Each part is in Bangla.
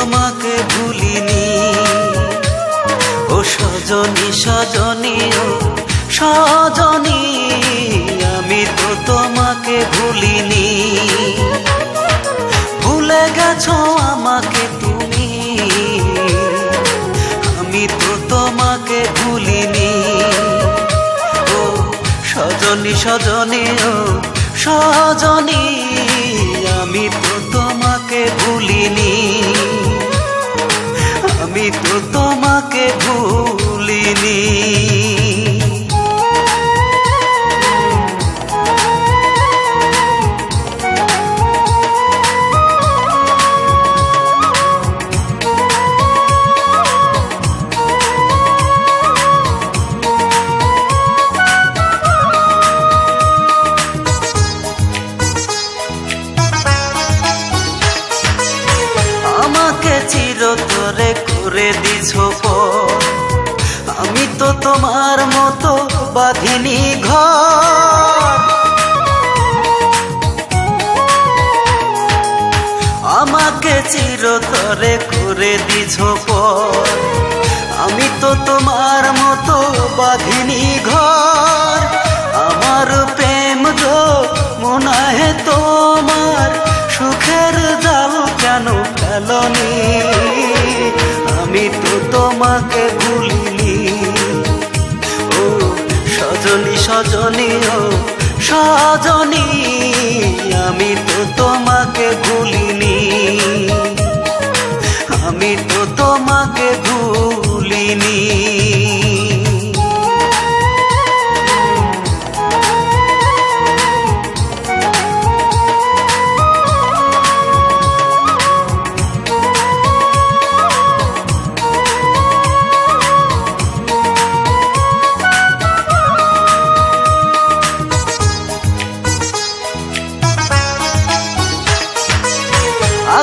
তোমাকে ভুলিনি। ও সজনী সজনী ও সজনী, আমি তো তোমাকে ভুলিনি। ভুলে গেছো আমাকে তুমি, আমি তো তোমাকে ভুলিনি। ও সজনী সজনী ও সজনী, আমি তো তোমাকে ভুলিনি। আমি তো তোমাকে ভুলিনি। আমাকে চিরতরে করে দিছো পর, আমি তো তোমার মতো বাঁধিনি ঘর। আমাকে চিরতরে করে দিছো পর, আমি তো তোমার মতো বাঁধিনি ঘর। আমার প্রেম গো মনে হে তোমার, সুখের জাল কেন ফেলনি? আমি তো তোমাকে ভুলিনি। ও সজনী সজনী ও সজনী, আমি তো তোমাকে ভুলিনি। আমি তো তোমাকে ভুলিনি।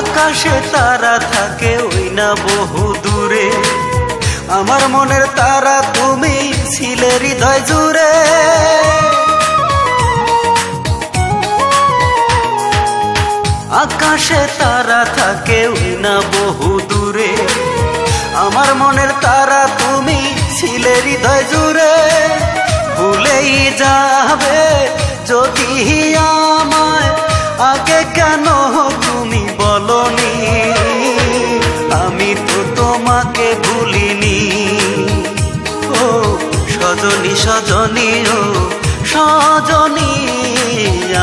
আকাশে তারা থাকে ওই না বহু দূরে, আমার মনের তারা তুমি ছিলে হৃদয় জুড়ে। আকাশে তারা থাকে ওই না বহু দূরে, আমার মনের তারা তুমি ছিলে হৃদয় জুড়ে। ভুলেই যাবে যদি আমায়, আগে কেন তুমি বলনি? আমি তো তোমাকে ভুলিনি। ও সজনী সজনী ও সজনী,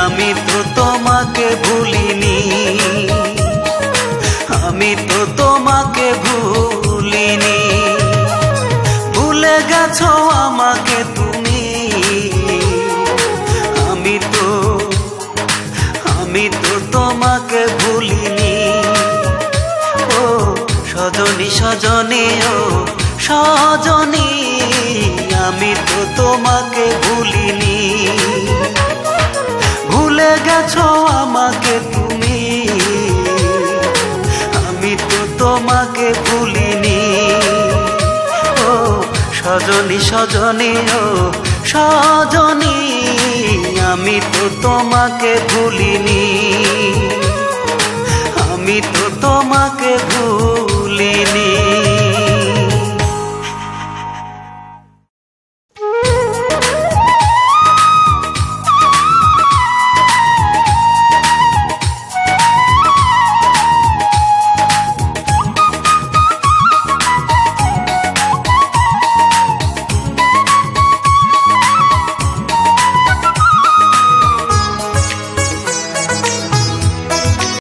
আমি তো তোমাকে ভুলিনি। আমি তো তোমাকে ভুলিনি। ভুলে গেছো আমাকে তুমি, আমি তো তোমাকে ভুলিনি। ও সজনী সজনী ও সজনী, আমি তো তোমাকে ভুলিনি। ভুলে গেছো আমাকে তুমি, আমি তো তোমাকে ভুলিনি। ও সজনী সজনী ও সজনী, আমি তো তোমাকে ভুলিনি। আমি তো তোমাকে